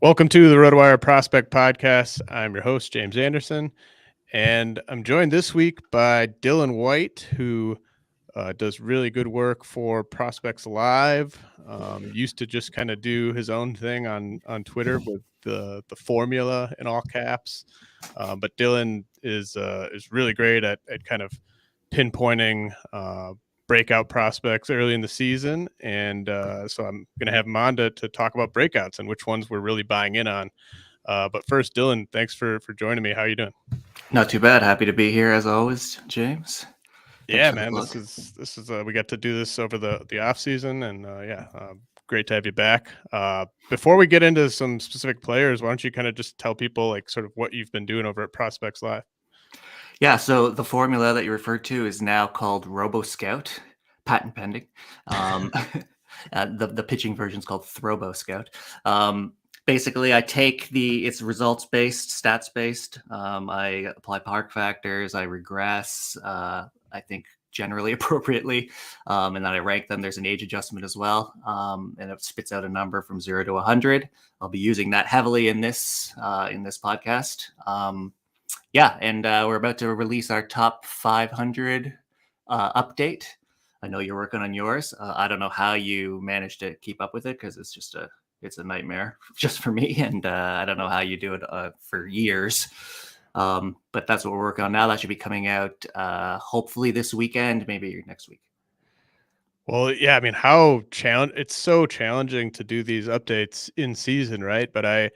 Welcome to the RotoWire Prospect Podcast. I'm your host, James Anderson, and I'm joined this week by Dylan White, who does really good work for Prospects Live. Used to just kind of do his own thing on Twitter with the formula in all caps, but Dylan is really great at kind of pinpointing breakout prospects early in the season, and so I'm going to have him on to talk about breakouts and which ones we're really buying in on. But first, Dylan, thanks for joining me. How are you doing? Not too bad. Happy to be here as always, James. Yeah, man, this is we got to do this over the off season, and great to have you back. Before we get into some specific players, why don't you kind of just tell people like sort of what you've been doing over at Prospects Live? Yeah, so the formula that you referred to is now called Robo Scout, patent pending. The pitching version is called Throbo Scout. Basically, I take it's results based, stats based. I apply park factors, I regress. I think generally appropriately, and then I rank them. There's an age adjustment as well, and it spits out a number from 0 to 100. I'll be using that heavily in this podcast. And we're about to release our top 500 update. I know you're working on yours. I don't know how you managed to keep up with it because it's a nightmare just for me, and I don't know how you do it for years. But that's what we're working on now. That should be coming out hopefully this weekend, maybe next week. Well, yeah, I mean, it's so challenging to do these updates in season, right? But I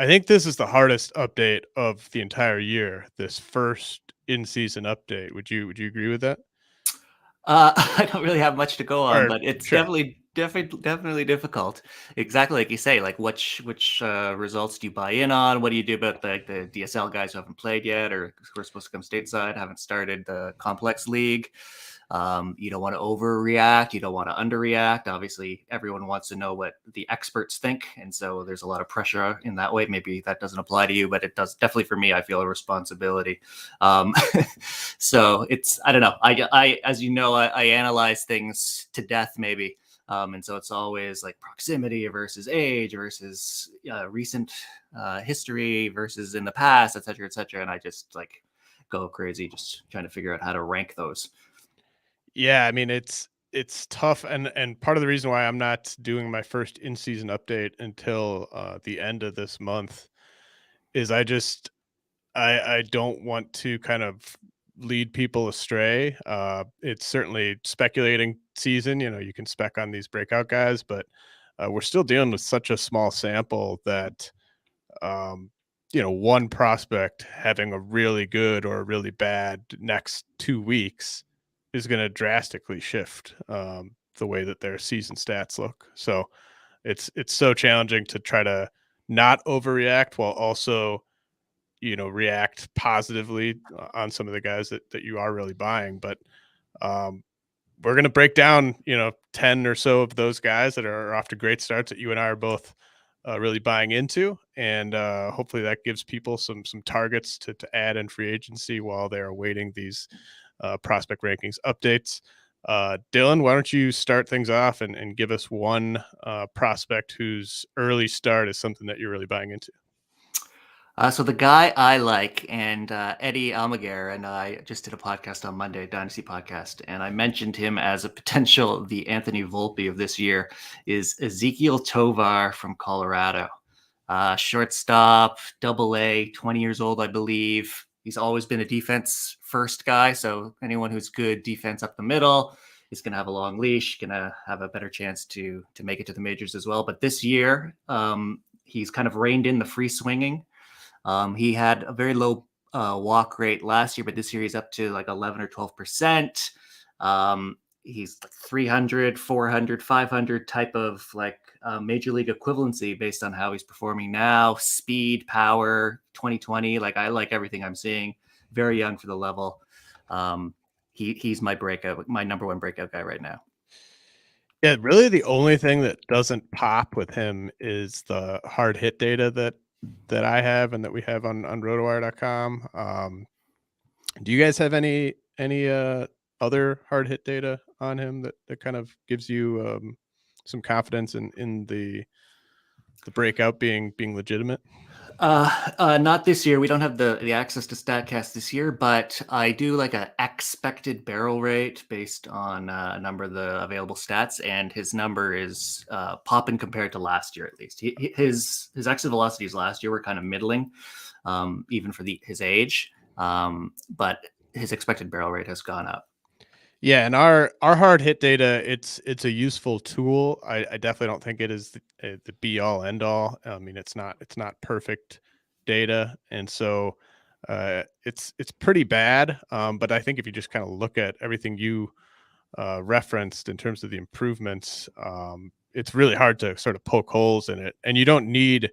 think this is the hardest update of the entire year. This first in-season update. Would you agree with that? I don't really have much to go on, but it's sure. definitely difficult. Exactly like you say, like which results do you buy in on? What do you do about the DSL guys who haven't played yet, or who are supposed to come stateside, haven't started the complex league? You don't want to overreact. You don't want to underreact. Obviously, everyone wants to know what the experts think. And so there's a lot of pressure in that way. Maybe that doesn't apply to you, but it does definitely for me. I feel a responsibility. So I don't know. As you know, I analyze things to death maybe. And so it's always like proximity versus age versus recent history versus in the past, et cetera, et cetera. And I just like go crazy just trying to figure out how to rank those. Yeah, I mean it's tough, and part of the reason why I'm not doing my first in-season update until the end of this month is I don't want to kind of lead people astray. It's certainly speculating season. You know, you can spec on these breakout guys, but we're still dealing with such a small sample that one prospect having a really good or a really bad next 2 weeks is going to drastically shift the way that their season stats look. So it's so challenging to try to not overreact while also react positively on some of the guys that you are really buying. But we're going to break down 10 or so of those guys that are off to great starts that you and I are both really buying into, and hopefully that gives people some targets to add in free agency while they're awaiting these prospect rankings updates. Dylan, why don't you start things off and give us one prospect whose early start is something that you're really buying into? So the guy I like, and Adael Amador and I just did a podcast on Monday, Dynasty podcast, and I mentioned him as a potential the Anthony Volpe of this year, is Ezekiel Tovar from Colorado. Shortstop, AA, 20 years old, I believe. He's always been a defense first guy, so anyone who's good defense up the middle is going to have a long leash, going to have a better chance to make it to the majors as well. But this year, he's kind of reined in the free swinging. He had a very low walk rate last year, but this year he's up to like 11 or 12%. He's like 300, 400, 500 type of like major league equivalency based on how he's performing now. Speed, power, 2020. Like I like everything I'm seeing. Very young for the level. He's my number one breakout guy right now. Yeah, really the only thing that doesn't pop with him is the hard hit data that I have and that we have on RotoWire.com. Do you guys have any other hard hit data on him that kind of gives you some confidence in the The breakout being legitimate. Not this year. We don't have the access to Statcast this year, but I do like a expected barrel rate based on a number of the available stats, and his number is popping compared to last year at least. His exit velocities last year were kind of middling, even for his age, but his expected barrel rate has gone up. Yeah, and our hard hit data, it's a useful tool. I definitely don't think it is the be all end all. I mean, it's not perfect data, and so it's pretty bad. But I think if you just kind of look at everything you referenced in terms of the improvements, it's really hard to sort of poke holes in it. And you don't need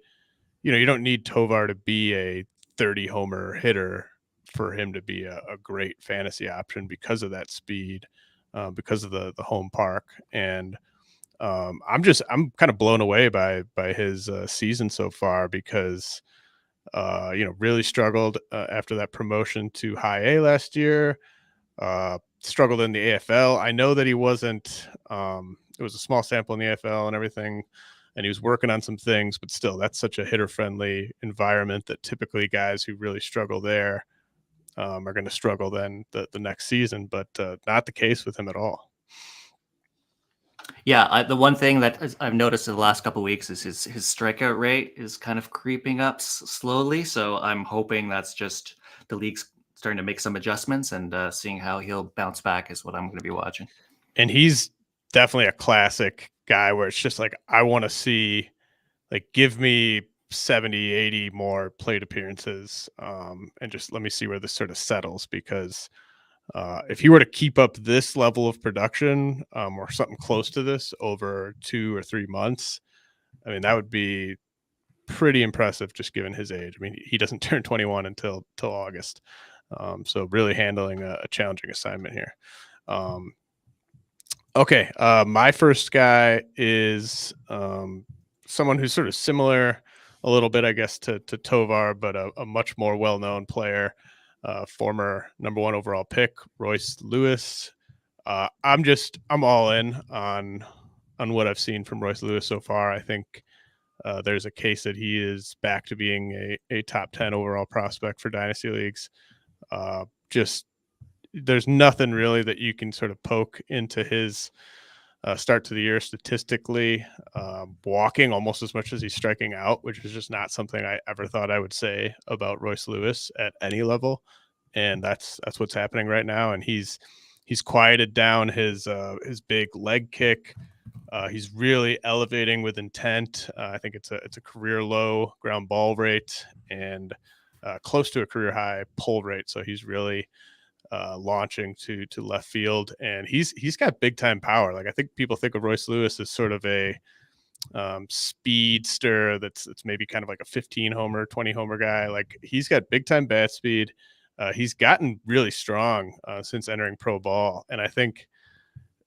Tovar to be a 30 homer hitter for him to be a great fantasy option because of that speed, because of the home park. And I'm kind of blown away by his season so far because really struggled after that promotion to high A last year. Struggled in the AFL. I know that he wasn't. It was a small sample in the AFL and everything, and he was working on some things, but still, that's such a hitter-friendly environment that typically guys who really struggle there are going to struggle then the next season. But not the case with him at all. Yeah, the one thing that I've noticed in the last couple of weeks is his strikeout rate is kind of creeping up slowly. So I'm hoping that's just the league's starting to make some adjustments, and seeing how he'll bounce back is what I'm going to be watching. And he's definitely a classic guy where it's just like, I want to see, like, give me 70, 80 more plate appearances, and just let me see where this sort of settles, because if he were to keep up this level of production, or something close to this over 2 or 3 months, I mean, that would be pretty impressive just given his age. I mean, he doesn't turn 21 until August. So really handling a challenging assignment here. Okay. My first guy is someone who's sort of similar a little bit, I guess, to Tovar, but a much more well-known player, former number 1 overall pick, Royce Lewis. I'm all in on what I've seen from Royce Lewis so far. I think there's a case that he is back to being a top 10 overall prospect for dynasty leagues. Just there's nothing really that you can sort of poke into his start to the year statistically. Walking almost as much as he's striking out, which is just not something I ever thought I would say about Royce Lewis at any level. And that's what's happening right now. And he's quieted down his big leg kick. He's really elevating with intent. I think it's a career low ground ball rate and close to a career high pull rate. So he's really launching to left field, and he's got big time power. Like, I think people think of Royce Lewis as sort of a speedster that's maybe kind of like a 15 homer, 20 homer guy. Like, he's got big time bat speed. He's gotten really strong since entering pro ball, and I think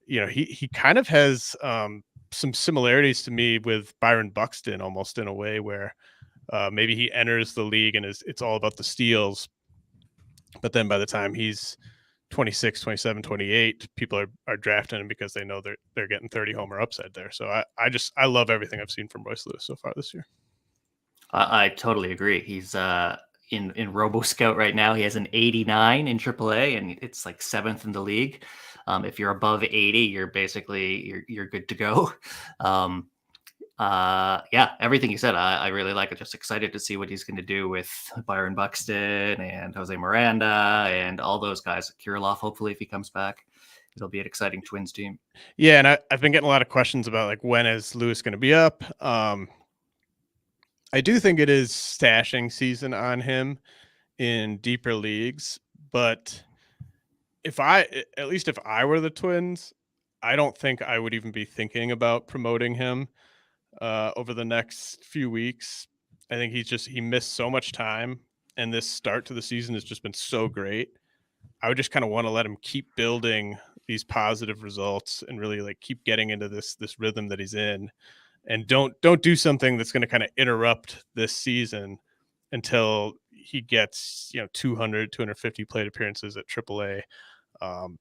he kind of has some similarities to me with Byron Buxton, almost in a way where maybe he enters the league and it's all about the steals, but then by the time he's 26, 27, 28, people are drafting him because they know they're getting 30 homer upside there. So I love everything I've seen from Royce Lewis so far this year. I totally agree. He's in Robo Scout right now. He has an 89 in AAA, and it's like 7th in the league. If you're above 80, you're basically you're good to go. Yeah, everything you said, I really like it. Just excited to see what he's going to do with Byron Buxton and Jose Miranda and all those guys. Kirilloff, hopefully, if he comes back, it'll be an exciting Twins team. Yeah, and I've been getting a lot of questions about, like, when is Lewis going to be up? I do think it is stashing season on him in deeper leagues, but if I were the Twins, I don't think I would even be thinking about promoting him over the next few weeks. I think he missed so much time, and this start to the season has just been so great. I would just kind of want to let him keep building these positive results and really, like, keep getting into this rhythm that he's in, and don't do something that's going to kind of interrupt this season until he gets 200, 250 plate appearances at AAA.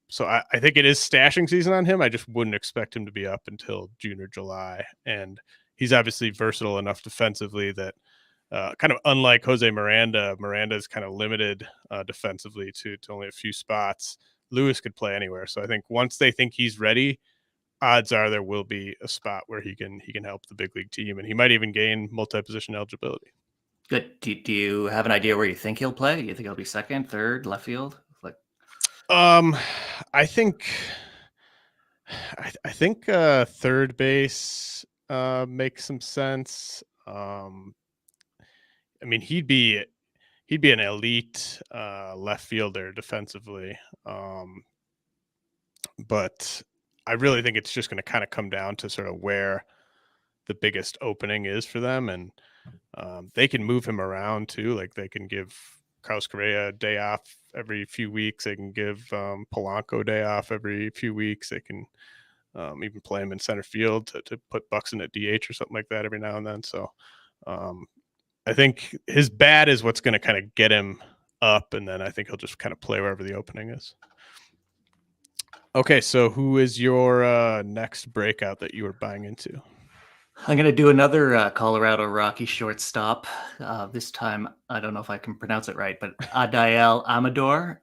So I think it is stashing season on him. I just wouldn't expect him to be up until June or July. And he's obviously versatile enough defensively that kind of unlike Jose Miranda is kind of limited defensively to only a few spots. Lewis could play anywhere. So I think once they think he's ready, odds are there will be a spot where he can help the big league team, and he might even gain multi-position eligibility. Good. Do you have an idea where you think he'll play? You think he'll be second, third, left field? Like, I think third base makes some sense. I mean, he'd be an elite left fielder defensively. But I really think it's just going to kind of come down to sort of where the biggest opening is for them. And they can move him around too. Like they can give Carlos Correa a day off every few weeks. They can give Polanco a day off every few weeks. They can even play him in center field to put Buxton at DH or something like that every now and then. So I think his bat is what's going to kind of get him up. And then I think he'll just kind of play wherever the opening is. Okay, so who is your next breakout that you were buying into? I'm going to do another Colorado Rocky shortstop. This time, I don't know if I can pronounce it right, but Adael Amador.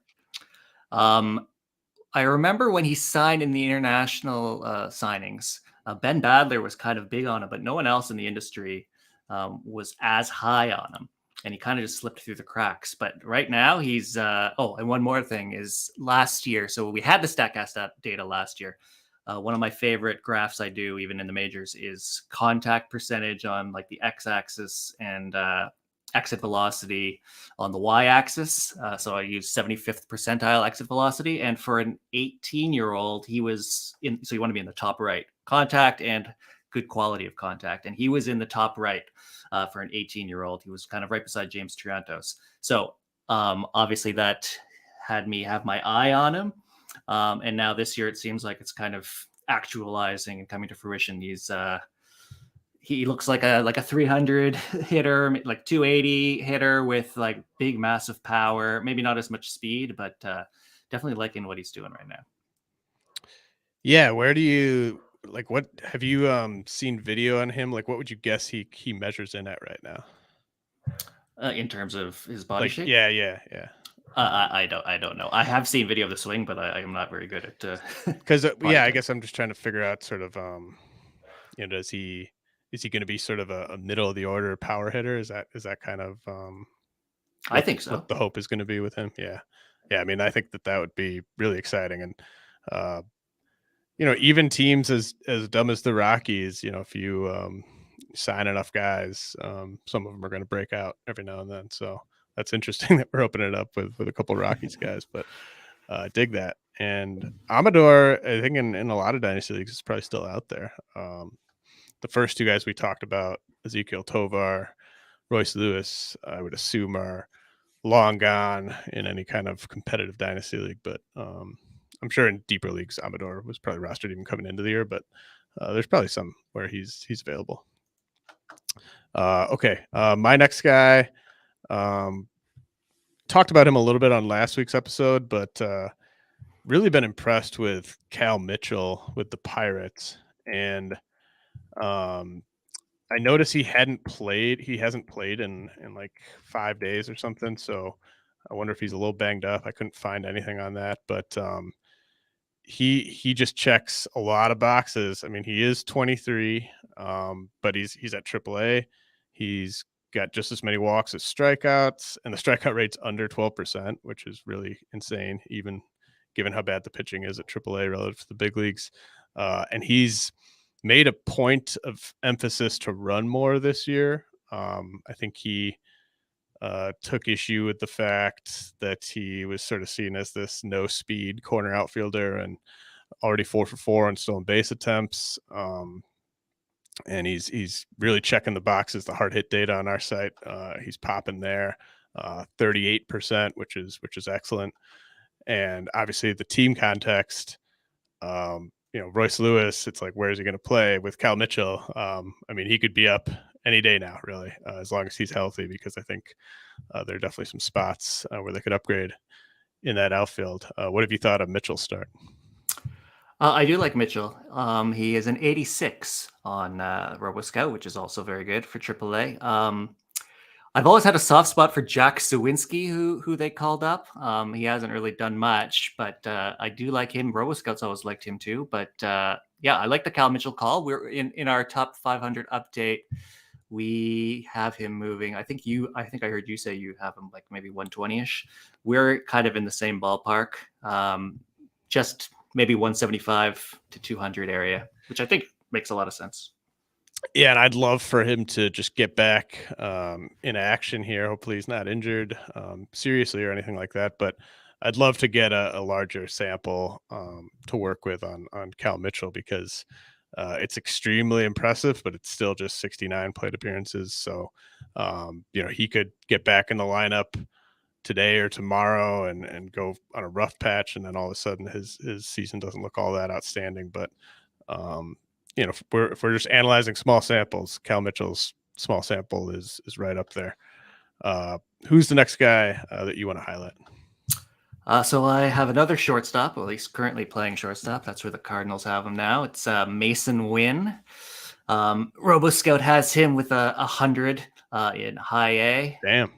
I remember when he signed in the international signings, Ben Badler was kind of big on him, but no one else in the industry was as high on him. And he kind of just slipped through the cracks. But right now he's, and one more thing is last year. So we had the StatCast data last year. One of my favorite graphs I do, even in the majors, is contact percentage on like the x-axis and exit velocity on the y-axis. So I use 75th percentile exit velocity. And for an 18-year-old, he was in, so you want to be in the top right, contact and good quality of contact. And he was in the top right for an 18-year-old. He was kind of right beside James Triantos. So obviously that had me have my eye on him. And now this year, it seems like it's kind of actualizing and coming to fruition. He looks like a 300 hitter, like 280 hitter with like big, massive power, maybe not as much speed, but definitely liking what he's doing right now. Yeah. Where do you like, what have you seen video on him? Like, what would you guess he measures in at right now? In terms of his body shape? Yeah. I don't know. I have seen video of the swing, but I am not very good at because I guess I'm just trying to figure out sort of is he going to be sort of a middle of the order power hitter? Is that kind of I think so. What the hope is going to be with him? Yeah. I mean, I think that would be really exciting, and even teams as dumb as the Rockies, if you sign enough guys, some of them are going to break out every now and then. So that's interesting that we're opening it up with a couple of Rockies guys, but dig that. And Amador, I think in a lot of dynasty leagues, is probably still out there. The first two guys we talked about, Ezekiel Tovar, Royce Lewis, I would assume are long gone in any kind of competitive dynasty league, but I'm sure in deeper leagues, Amador was probably rostered even coming into the year, but there's probably some where he's available. Okay. My next guy, talked about him a little bit on last week's episode, but really been impressed with Cal Mitchell with the Pirates. And I noticed he hasn't played in like 5 days or something. So I wonder if he's a little banged up. I couldn't find anything on that, but he just checks a lot of boxes. I mean, he is 23, but he's at AAA. He's got just as many walks as strikeouts, and the strikeout rate's under 12%, which is really insane, even given how bad the pitching is at AAA relative to the big leagues. And he's made a point of emphasis to run more this year. I think he took issue with the fact that he was sort of seen as this no speed corner outfielder and already 4 for 4 on stolen base attempts. And he's really checking the boxes, the hard hit data on our site. He's popping there, 38%, which is excellent. And obviously the team context, Royce Lewis, it's like, where's he going to play with Cal Mitchell? I mean, he could be up any day now, really, as long as he's healthy, because I think there are definitely some spots where they could upgrade in that outfield. What have you thought of Mitchell's start? I do like Mitchell. He is an 86 on RoboScout, which is also very good for AAA. I've always had a soft spot for Jack Sawinski, who they called up. He hasn't really done much, but I do like him. RoboScout's always liked him too. But yeah, I like the Cal Mitchell call. We're in our top 500 update. We have him moving. I think I heard you say you have him like maybe 120-ish. We're kind of in the same ballpark. Just maybe 175 to 200 area, which I think makes a lot of sense. Yeah, and I'd love for him to just get back in action here. Hopefully, he's not injured seriously or anything like that. But I'd love to get a larger sample to work with on Cal Mitchell because it's extremely impressive, but it's still just 69 plate appearances. So, he could get back in the lineup today or tomorrow and go on a rough patch, and then all of a sudden his season doesn't look all that outstanding. But um, if we're just analyzing small samples, Cal Mitchell's small sample is right up there. Who's the next guy that you want to highlight? So I have another shortstop, or at least currently playing shortstop. That's where the Cardinals have him now. It's Mason Winn. RoboScout has him with 100 in high A. Damn.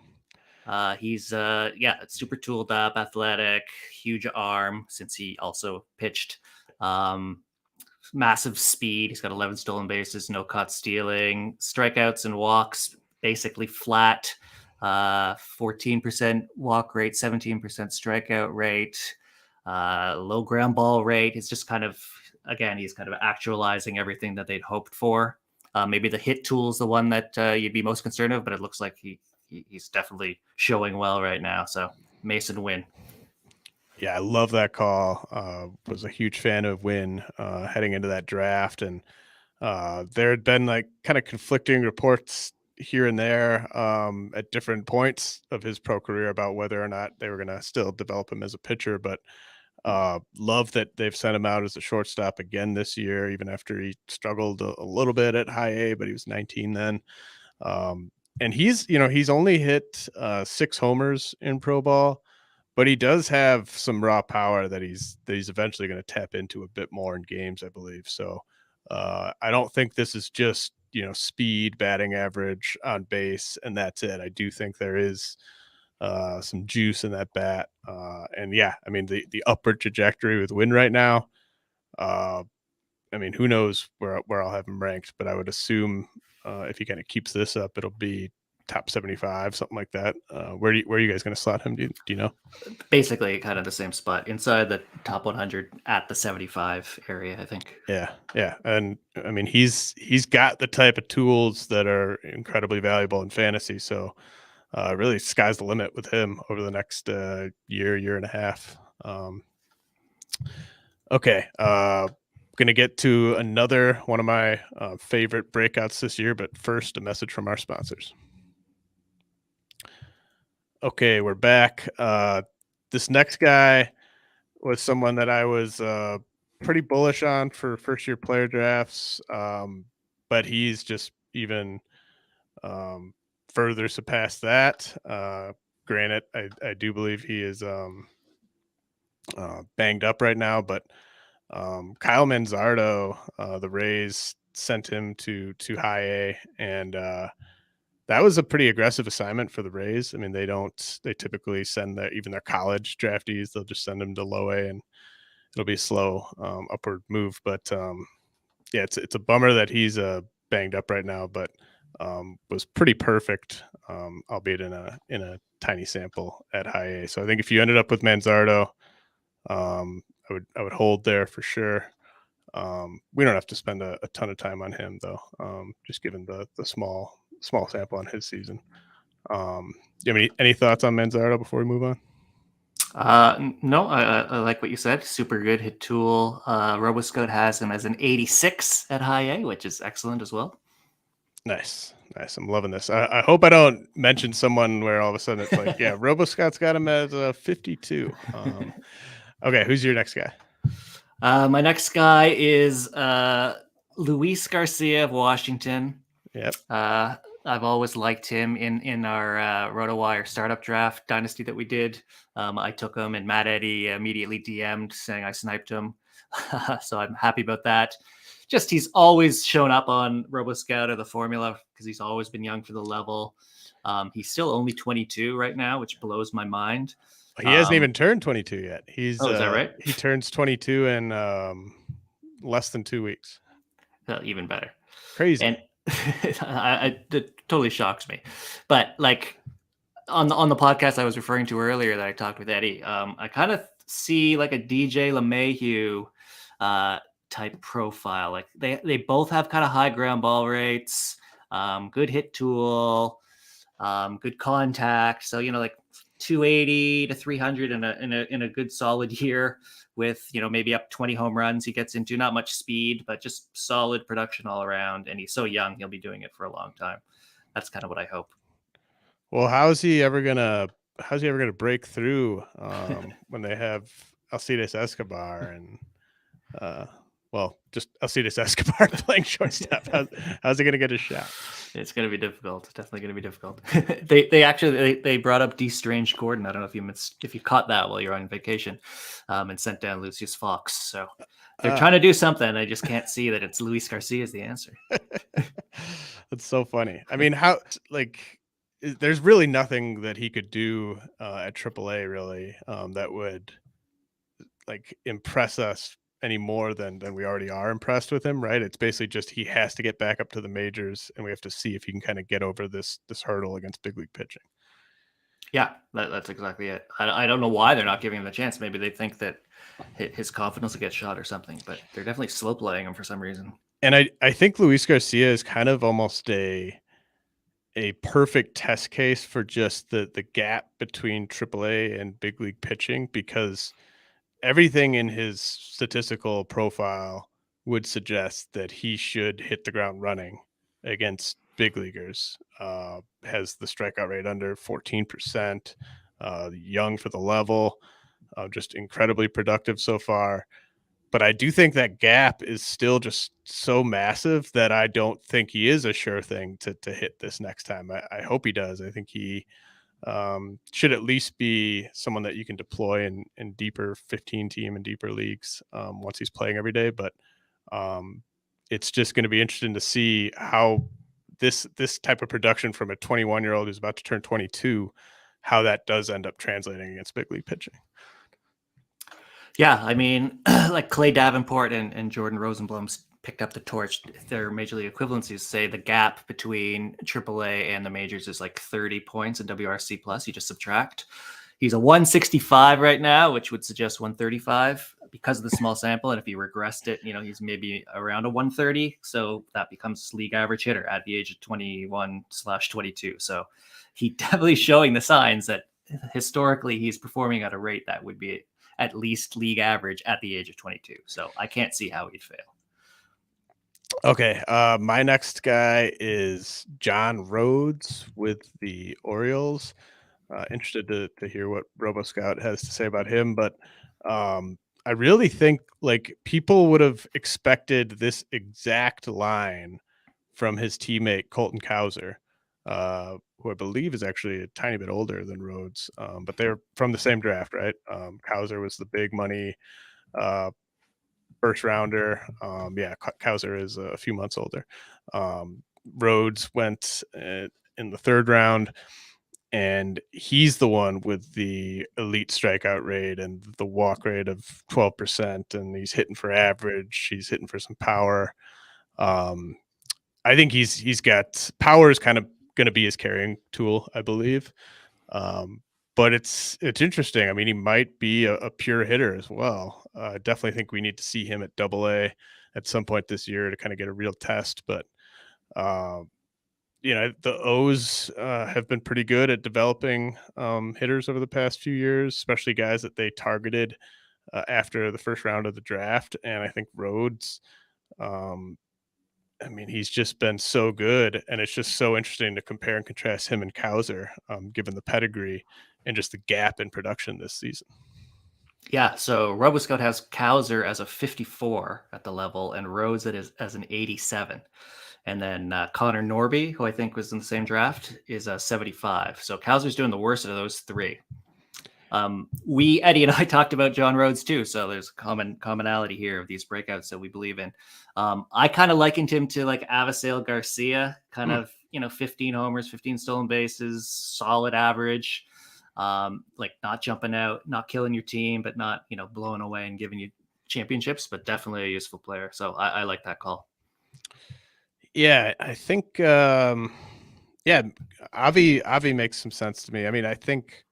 He's super tooled up, athletic, huge arm since he also pitched. Massive speed. He's got 11 stolen bases, no caught stealing, strikeouts and walks basically flat. 14% walk rate, 17% strikeout rate, low ground ball rate. It's just kind of, again, he's kind of actualizing everything that they'd hoped for. Maybe the hit tool is the one that you'd be most concerned of, but it looks like he's definitely showing well right now. So Mason Winn. Yeah, I love that call. Was a huge fan of Winn heading into that draft, and there had been like kind of conflicting reports here and there at different points of his pro career about whether or not they were going to still develop him as a pitcher. But love that they've sent him out as a shortstop again this year, even after he struggled a little bit at high A, but he was 19 then. And he's only hit 6 homers in pro ball, but he does have some raw power that he's eventually going to tap into a bit more in games, I believe. So I don't think this is just speed, batting average, on base, and that's it. I do think there is some juice in that bat, and yeah, I mean the upward trajectory with Winn right now. I mean, who knows where I'll have him ranked, but I would assume if he kind of keeps this up, it'll be top 75, something like that. Where are you guys going to slot him? Do you know? Basically, kind of the same spot inside the top 100 at the 75 area, I think. Yeah, and I mean he's got the type of tools that are incredibly valuable in fantasy. So really, sky's the limit with him over the next year and a half. Okay, gonna get to another one of my favorite breakouts this year, but first, a message from our sponsors. Okay, we're back. This next guy was someone that I was pretty bullish on for first year player drafts, but he's just even further surpassed that. Granted, I do believe he is banged up right now, but Kyle Manzardo, the Rays sent him to high A, and that was a pretty aggressive assignment for the Rays. I mean, they typically send even their college draftees, they'll just send them to low A, and it'll be a slow upward move. But yeah, it's a bummer that he's banged up right now, but was pretty perfect, albeit in a tiny sample at high A. So I think if you ended up with Manzardo, I would hold there for sure. We don't have to spend a ton of time on him though, just given the small sample on his season. Do you have any thoughts on Manzardo before we move on? No, I like what you said. Super good hit tool. RoboScout has him as an 86 at high A, which is excellent as well. Nice. I'm loving this. I hope I don't mention someone where all of a sudden it's like, yeah, RoboScout's got him as a 52. Okay, who's your next guy? My next guy is Luis Garcia of Washington. Yep. I've always liked him in our RotoWire startup draft dynasty that we did. I took him, and Matt Eddy immediately DM'd saying I sniped him. So I'm happy about that. Just he's always shown up on RoboScout or the formula because he's always been young for the level. He's still only 22 right now, which blows my mind. He hasn't even turned 22 yet. He's is that right? He turns 22 in less than 2 weeks. Even better. Crazy. And it totally shocks me. But like on the podcast I was referring to earlier that I talked with Eddie, I kind of see like a DJ LeMahieu type profile. Like they both have kind of high ground ball rates, good hit tool, good contact. So like 280 to 300 in a good solid year with maybe up 20 home runs. He gets into not much speed, but just solid production all around. And he's so young, he'll be doing it for a long time. That's kind of what I hope. Well, how's he ever gonna break through when they have Alcides Escobar and just Alcides Escobar playing shortstop? How's he gonna get a shot? It's going to be difficult. Definitely going to be difficult. They actually brought up D. Strange Gordon. I don't know if you caught that while you're on vacation, and sent down Lucius Fox. So they're trying to do something. I just can't see that it's Luis Garcia is the answer. That's so funny. I mean, there's really nothing that he could do at AAA really that would impress us any more than we already are impressed with him, right? It's basically just he has to get back up to the majors, and we have to see if he can kind of get over this hurdle against big league pitching. Yeah, that's exactly it. I don't know why they're not giving him a chance. Maybe they think that his confidence will get shot or something, but they're definitely slow playing him for some reason. And I think Luis Garcia is kind of almost a perfect test case for just the gap between AAA and big league pitching, because everything in his statistical profile would suggest that he should hit the ground running against big leaguers. Has the strikeout rate under 14%, young for the level, just incredibly productive so far. But I do think that gap is still just so massive that I don't think he is a sure thing to hit this next time. I hope he does. I think he should at least be someone that you can deploy in deeper 15 team and deeper leagues once he's playing every day. But it's just going to be interesting to see how this type of production from a 21-year-old who's about to turn 22, how that does end up translating against big league pitching. Yeah, I mean, like Clay Davenport and Jordan Rosenblum's picked up the torch. Their major league equivalencies say the gap between AAA and the majors is like 30 points in WRC plus. You just subtract. He's a 165 right now, which would suggest 135 because of the small sample. And if he regressed it, he's maybe around a 130. So that becomes league average hitter at the age of 21/22. So he definitely showing the signs that historically he's performing at a rate that would be at least league average at the age of 22. So I can't see how he'd fail. Okay. My next guy is John Rhodes with the Orioles. Interested to hear what RoboScout has to say about him, but I really think people would have expected this exact line from his teammate Colton Cowser, who I believe is actually a tiny bit older than Rhodes, but they're from the same draft, right? Cowser was the big money first rounder. Cowser is a few months older. Rhodes went in the third round, and he's the one with the elite strikeout rate and the walk rate of 12%, and he's hitting for average. He's hitting for some power. I think he's got power is kind of going to be his carrying tool, I believe. But it's interesting. I mean, he might be a pure hitter as well. I definitely think we need to see him at AA at some point this year to kind of get a real test. But the O's have been pretty good at developing hitters over the past few years, especially guys that they targeted after the first round of the draft. And I think Rhodes, he's just been so good, and it's just so interesting to compare and contrast him and Cowser, given the pedigree and just the gap in production this season. Yeah, so RoboScout has Cowser as a 54 at the level and Rhodes as an 87. And then Connor Norby, who I think was in the same draft, is a 75. So Cowser's doing the worst of those three. Eddie and I talked about John Rhodes too, so there's a commonality here of these breakouts that we believe in. I kind of likened him to like Adael Garcia, kind of 15 homers, 15 stolen bases, solid average, like not jumping out, not killing your team, but not blowing away and giving you championships, but definitely a useful player. So I like that call. Yeah, I think Avi makes some sense to me. I mean, I think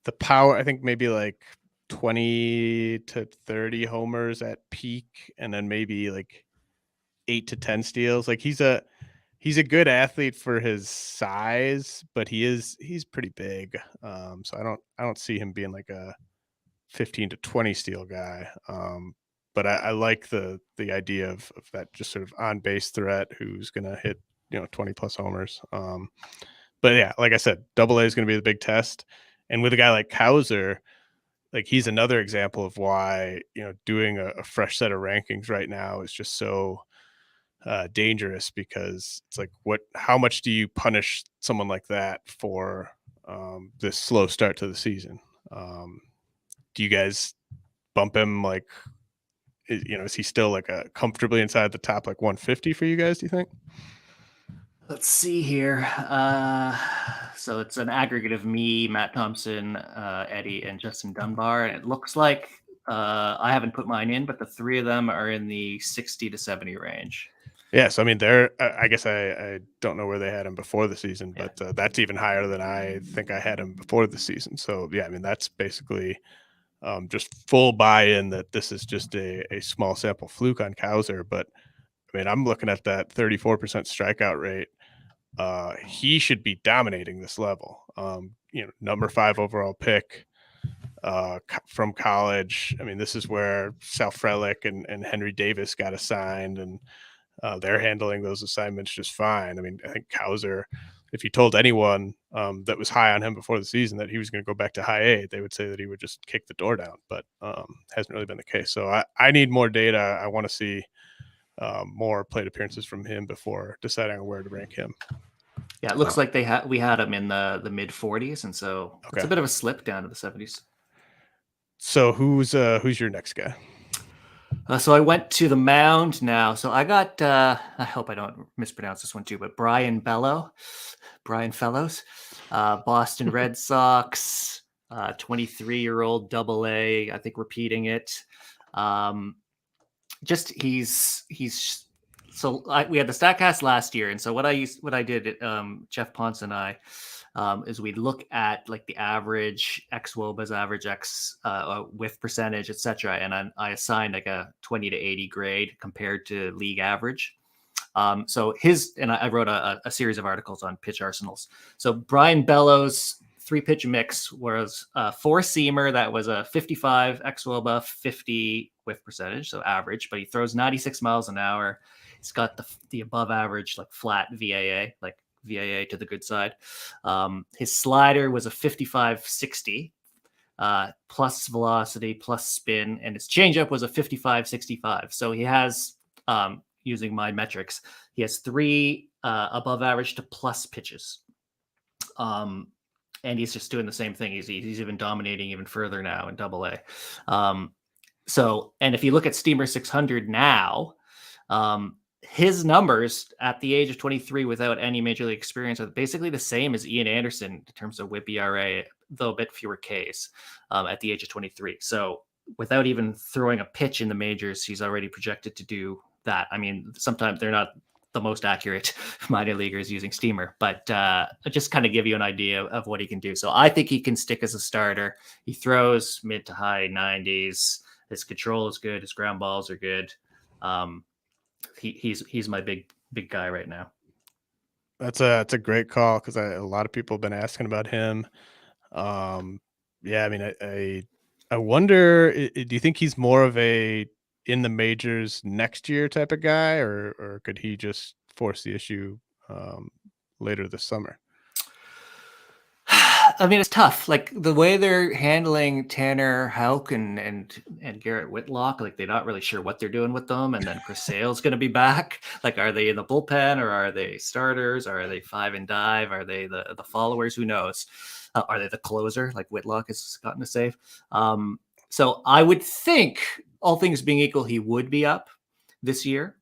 the power, I think maybe like 20 to 30 homers at peak, and then maybe like 8 to 10 steals. Like he's a good athlete for his size, but he's pretty big. So I don't see him being like a 15 to 20 steal guy. But I like the idea of that just sort of on base threat who's gonna hit 20 plus homers. But yeah, like I said, Double A is gonna be the big test, and with a guy like Kauser, like he's another example of why doing a fresh set of rankings right now is just so dangerous, because it's like how much do you punish someone like that for this slow start to the season? Do you guys bump him like, is he still like comfortably inside the top like 150 for you guys, do you think? Let's see here. So it's an aggregate of me, Matt Thompson, Eddie, and Justin Dunbar. And it looks like I haven't put mine in, but the three of them are in the 60 to 70 range. Yeah, so I mean, I guess I don't know where they had him before the season, but that's even higher than I think I had him before the season. So yeah, I mean, that's basically just full buy-in that this is just a small sample fluke on Kauser. But I mean, I'm looking at that 34% strikeout rate. He should be dominating this level. Number 5 overall pick from college. I mean, this is where Sal Frelick and Henry Davis got assigned, and they're handling those assignments just fine. I mean, I think Kauser, if you told anyone that was high on him before the season that he was going to go back to high A, they would say that he would just kick the door down, but hasn't really been the case. So I need more data. I want to see more plate appearances from him before deciding on where to rank him. Yeah, it looks like we had him in the mid 40s, and so it's a bit of a slip down to the 70s. So who's your next guy? So I went to the mound now. So I got, I hope I don't mispronounce this one too, but Brian Fellows, Boston Red Sox, 23-year-old Double A. I think repeating it. Just so we had the Statcast last year, and so what I did, Jeff Ponce and I, is we look at like the average xwOBA's average x whiff percentage, etc., and I assigned like a 20 to 80 grade compared to league average. So I wrote a series of articles on pitch arsenals. So Brian Bello's 3-pitch mix was a 4-seamer that was a 55 xwOBA, 50 whiff percentage, so average, but he throws 96 miles an hour. He's got the above average, like flat VAA, like VAA to the good side. His slider was a 55-60 plus velocity plus spin, and his changeup was a 55-65. So he has, using my metrics, he has 3 above average to plus pitches. And he's just doing the same thing. He's even dominating even further now in Double A. So, and if you look at Steamer 600 now, his numbers at the age of 23 without any major league experience are basically the same as Ian Anderson in terms of WHIP ERA, though a bit fewer Ks at the age of 23. So without even throwing a pitch in the majors, he's already projected to do that. I mean, sometimes they're not the most accurate minor leaguers using Steamer, but just kind of give you an idea of what he can do. So I think he can stick as a starter. He throws mid to high 90s. His control is good. His ground balls are good. He's my big guy right now. That's a great call, because a lot of people have been asking about him. Yeah, I mean, I wonder, do you think he's more of a in the majors next year type of guy, or could he just force the issue later this summer? I mean, it's tough. Like the way they're handling Tanner Houck and Garrett Whitlock, like they're not really sure what they're doing with them. And then Chris Sale's going to be back. Like, are they in the bullpen or are they starters? Or are they five and dive? Are they the followers? Who knows? Are they the closer? Like Whitlock has gotten a save. So I would think, all things being equal, he would be up this year.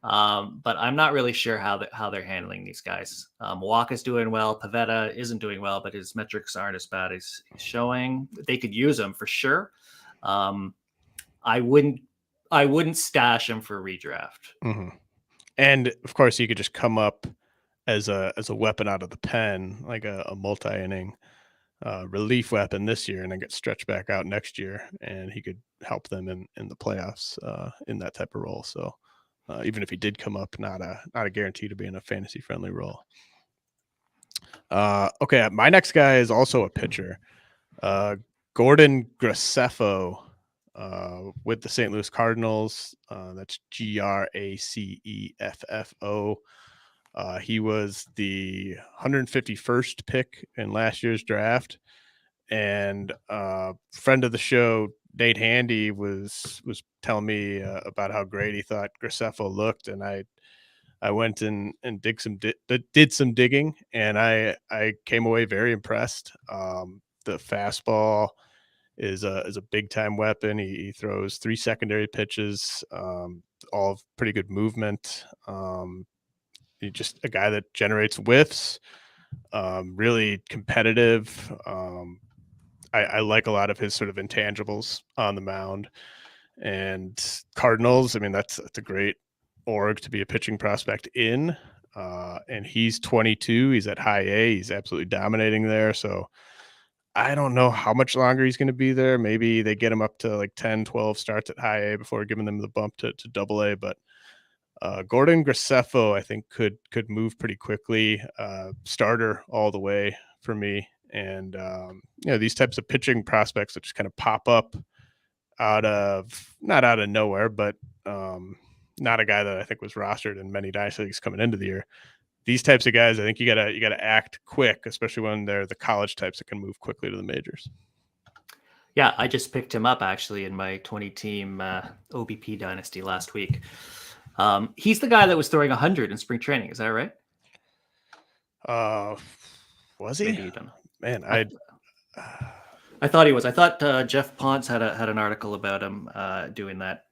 But I'm not really sure how they're handling these guys. Waka's doing well. Pavetta isn't doing well, but his metrics aren't as bad as he's showing. They could use him for sure. I wouldn't stash him for redraft. Mm-hmm. And of course, he could just come up as a weapon out of the pen, like a multi-inning relief weapon this year, and then get stretched back out next year, and he could help them in the playoffs in that type of role. So. Even if he did come up, not a guarantee to be in a fantasy friendly role. Okay, my next guy is also a pitcher, Gordon Graceffo with the St. Louis Cardinals. That's Graceffo. He was the 151st pick in last year's draft, and friend of the show, Nate Handy, was telling me about how great he thought Graceffo looked, and I went and did some digging, and I came away very impressed. The fastball is a big time weapon. He throws 3 secondary pitches, all pretty good movement. He's just a guy that generates whiffs, really competitive. I like a lot of his sort of intangibles on the mound. And Cardinals, I mean, that's a great org to be a pitching prospect in. And he's 22. He's at high A. He's absolutely dominating there. So I don't know how much longer he's going to be there. Maybe they get him up to like 10, 12 starts at high A before giving them the bump to double A. But Gordon Graceffo, I think, could move pretty quickly. Starter all the way for me. And, these types of pitching prospects that just kind of pop up not out of nowhere, but not a guy that I think was rostered in many dynasty leagues coming into the year. These types of guys, I think you gotta act quick, especially when they're the college types that can move quickly to the majors. Yeah, I just picked him up actually in my 20-team OBP dynasty last week. He's the guy that was throwing 100 in spring training. Is that right? Was he? Maybe you don't know. Man, I thought he was. I thought Jeff Ponce had an article about him doing that.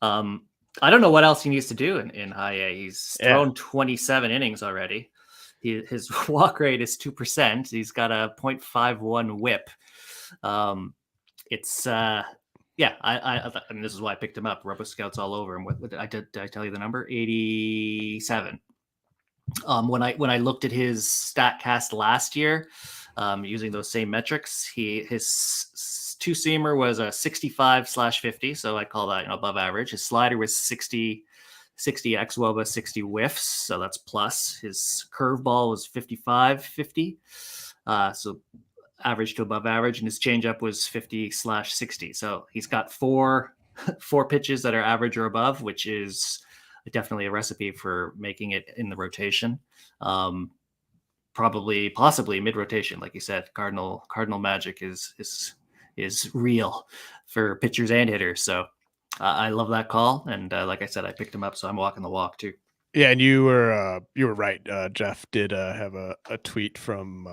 I don't know what else he needs to do in high A. He's thrown 27 innings already. His walk rate is 2%. He's got a 0.51 whip. It's I mean, this is why I picked him up. Robo Scouts all over him. What did I tell you the number? 87. When I looked at his StatCast last year, using those same metrics, his two-seamer was a 65/50, so I call that above average. His slider was 60 xwOBA, 60 whiffs, so that's plus. His curveball was 55/50, so average to above average, and his changeup was 50/60. So he's got four pitches that are average or above, which is definitely a recipe for making it in the rotation. Possibly mid-rotation, like you said. Cardinal magic is real for pitchers and hitters. So I love that call, and like I said, I picked him up, so I'm walking the walk too. Yeah, and you were right. Jeff did have a tweet from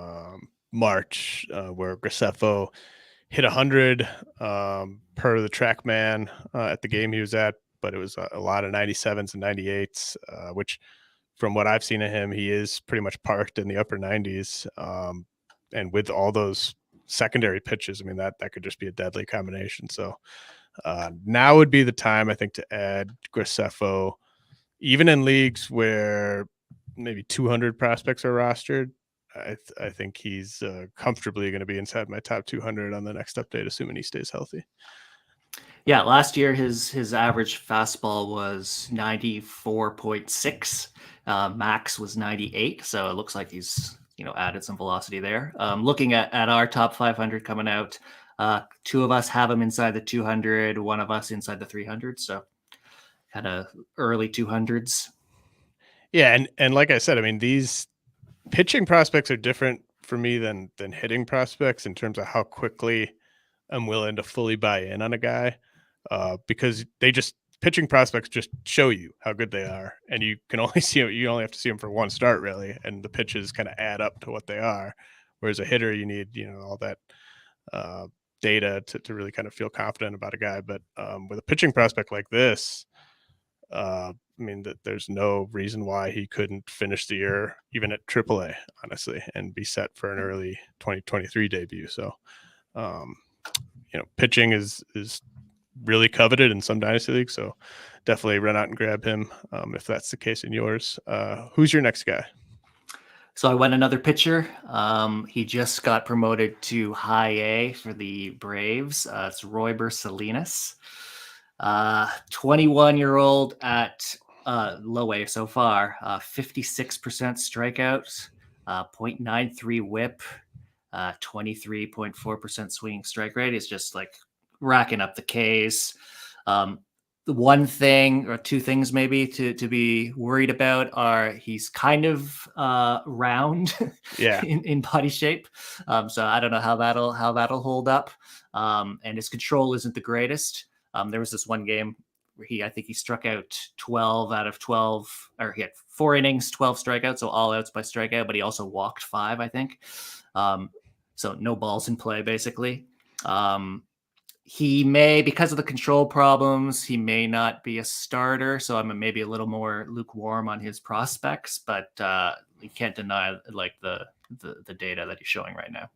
March where Graceffo hit 100 per the TrackMan at the game he was at, but it was a lot of 97s and 98s, which from what I've seen of him, he is pretty much parked in the upper 90s. And with all those secondary pitches, I mean, that could just be a deadly combination. So now would be the time, I think, to add Graceffo, even in leagues where maybe 200 prospects are rostered. I think he's comfortably going to be inside my top 200 on the next update, assuming he stays healthy. Yeah, last year his average fastball was 94.6. Max was 98, so it looks like he's added some velocity there. Looking at our top 500 coming out, two of us have him inside the 200, one of us inside the 300, so kind of early 200s. Yeah, and like I said, I mean, these pitching prospects are different for me than hitting prospects in terms of how quickly I'm willing to fully buy in on a guy, because pitching prospects just show you how good they are, and you can only you only have to see them for one start really, and the pitches kind of add up to what they are. Whereas a hitter, you need all that data to really kind of feel confident about a guy. But with a pitching prospect like this, I mean, that there's no reason why he couldn't finish the year even at AAA, honestly, and be set for an early 2023 debut. So, pitching is really coveted in some dynasty leagues. So definitely run out and grab him if that's the case in yours. Who's your next guy? So I went another pitcher. He just got promoted to high A for the Braves. It's Royber Salinas, 21-year-old at low A so far. 56% strikeouts, 0.93 WHIP, 23.4% swinging strike rate. Is just like racking up the Ks. The one thing or two things maybe to be worried about are he's kind of round in body shape. So I don't know how that'll hold up. And his control isn't the greatest. There was this one game where I think he struck out 12 out of 12, or he had 4 innings, 12 strikeouts, so all outs by strikeout, but he also walked 5, I think. So no balls in play, basically. He may, because of the control problems, he may not be a starter. So I'm maybe a little more lukewarm on his prospects, but you can't deny like the data that he's showing right now.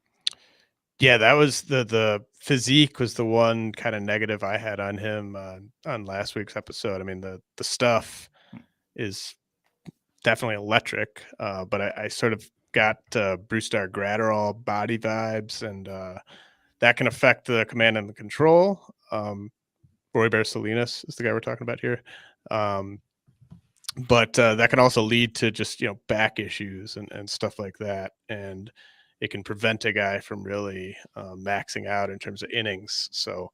Yeah, that was the physique was the one kind of negative I had on him on last week's episode. I mean, the stuff is definitely electric, but I sort of got Brewstar Gratterall body vibes, and that can affect the command and the control. Royber Salinas is the guy we're talking about here. But that can also lead to just, back issues and stuff like that. And it can prevent a guy from really maxing out in terms of innings. So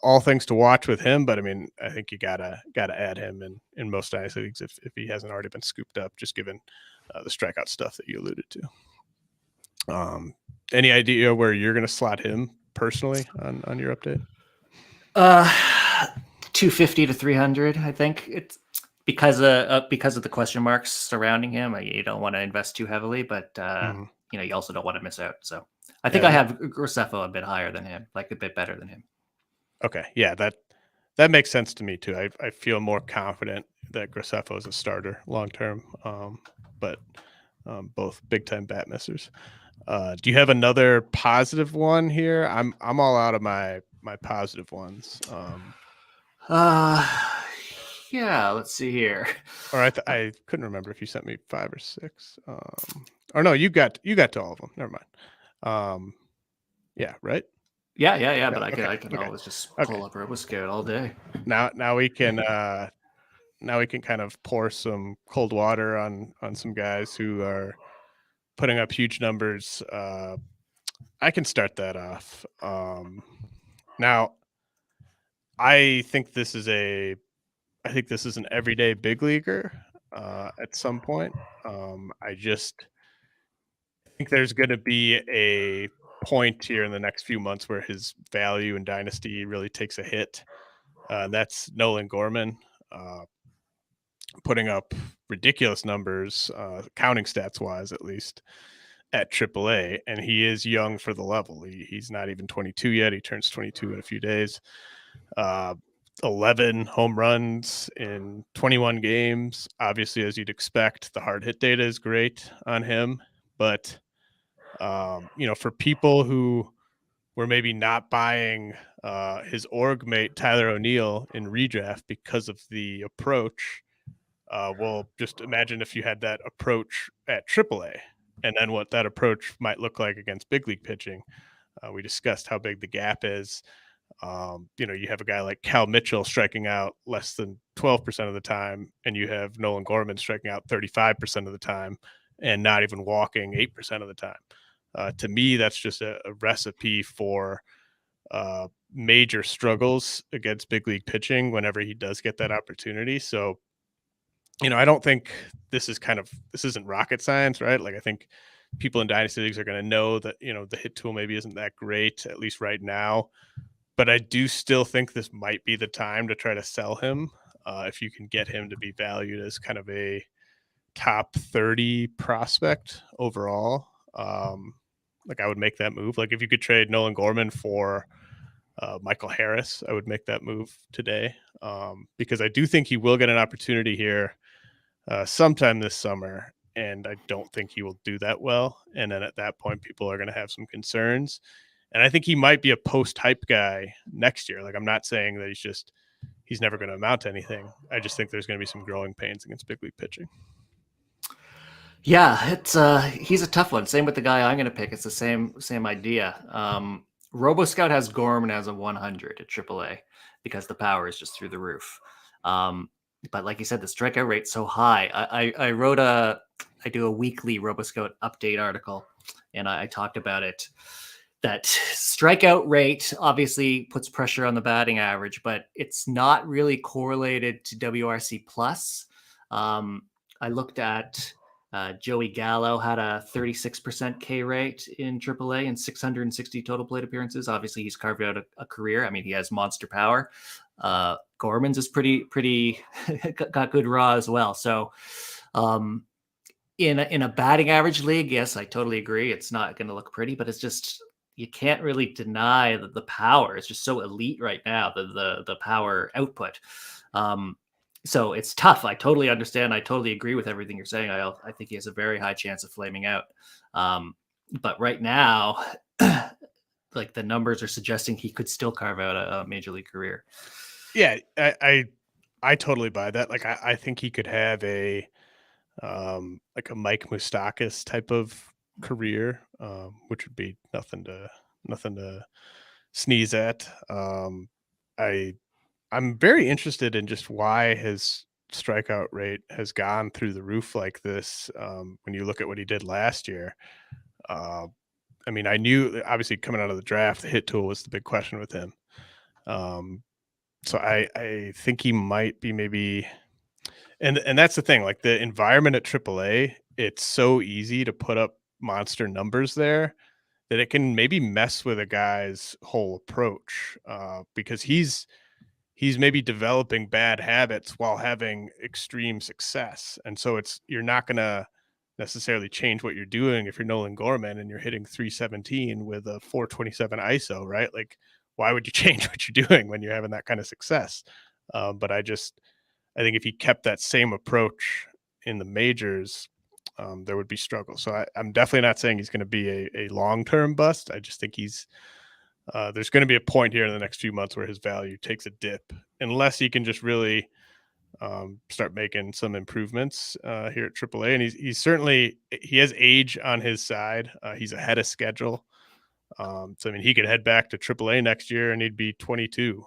all things to watch with him. But I mean, I think you gotta add him in most dynasty leagues if he hasn't already been scooped up, just given the strikeout stuff that you alluded to. Any idea where you're going to slot him personally on your update? 250 to 300, I think. It's because of the question marks surrounding him. You don't want to invest too heavily, but you also don't want to miss out. So I think I have Graceffo a bit higher than him, like a bit better than him. Okay, yeah, that makes sense to me too. I feel more confident that Graceffo is a starter long term, but both big time bat missers. Do you have another positive one here? I'm all out of my positive ones. Yeah, let's see here. Or I couldn't remember if you sent me 5 or 6. Or no, you got to all of them. Never mind. Yeah, right. Yeah. But I can always just pull up Robo Scout all day. Now we can kind of pour some cold water on some guys who are putting up huge numbers. I can start that off. Now, I think this is an everyday big leaguer at some point. I think there's going to be a point here in the next few months where his value in Dynasty really takes a hit. That's Nolan Gorman, putting up ridiculous numbers, counting stats wise, at least at AAA, and he is young for the level. He's not even 22 yet. He turns 22 in a few days. 11 home runs in 21 games. Obviously, as you'd expect, the hard hit data is great on him, but for people who were maybe not buying his org mate Tyler O'Neill in redraft because of the approach, well, just imagine if you had that approach at AAA, and then what that approach might look like against big league pitching. We discussed how big the gap is. You have a guy like Cal Mitchell striking out less than 12% of the time, and you have Nolan Gorman striking out 35% of the time and not even walking 8% of the time. To me, that's just a recipe for major struggles against big league pitching whenever he does get that opportunity. So, I don't think this isn't rocket science, right? Like, I think people in dynasty leagues are going to know that, the hit tool maybe isn't that great, at least right now. But I do still think this might be the time to try to sell him. If you can get him to be valued as kind of a top 30 prospect overall, I would make that move. Like if you could trade Nolan Gorman for Michael Harris, I would make that move today, because I do think he will get an opportunity here sometime this summer, and I don't think he will do that well. And then at that point, people are going to have some concerns. And I think he might be a post-hype guy next year. Like I'm not saying that he's never going to amount to anything. I just think there's going to be some growing pains against big league pitching. Yeah, it's he's a tough one. Same with the guy I'm going to pick. It's the same idea. RoboScout has Gorman as a 100 at AAA because the power is just through the roof. But like you said, the strikeout rate's so high. I do a weekly RoboScout update article, and I talked about it. That strikeout rate obviously puts pressure on the batting average, but it's not really correlated to WRC plus. I looked at Joey Gallo had a 36% K rate in AAA and 660 total plate appearances. Obviously, he's carved out a career. I mean, he has monster power. Gorman's is pretty got good raw as well. So, in a batting average league, yes, I totally agree. It's not going to look pretty, but it's just you can't really deny that the power is just so elite right now. The power output. So it's tough. I totally understand. I totally agree with everything you're saying. I think he has a very high chance of flaming out. But right now, like the numbers are suggesting he could still carve out a major league career. Yeah, I totally buy that. Like I think he could have a like a Mike Moustakas type of career, which would be nothing to sneeze at. I'm very interested in just why his strikeout rate has gone through the roof like this. When you look at what he did last year, I mean, I knew obviously coming out of the draft, the hit tool was the big question with him. So I think he might be maybe, and that's the thing, like the environment at AAA, it's so easy to put up monster numbers there that it can maybe mess with a guy's whole approach, because he's maybe developing bad habits while having extreme success. And so you're not going to necessarily change what you're doing if you're Nolan Gorman and you're hitting 317 with a 427 ISO, right? Like, why would you change what you're doing when you're having that kind of success? But I think if he kept that same approach in the majors, there would be struggle. So I'm definitely not saying he's going to be a long-term bust. I just think there's going to be a point here in the next few months where his value takes a dip, unless he can just really start making some improvements here at AAA. And he's certainly, he has age on his side. He's ahead of schedule. So, I mean, he could head back to AAA next year and he'd be 22.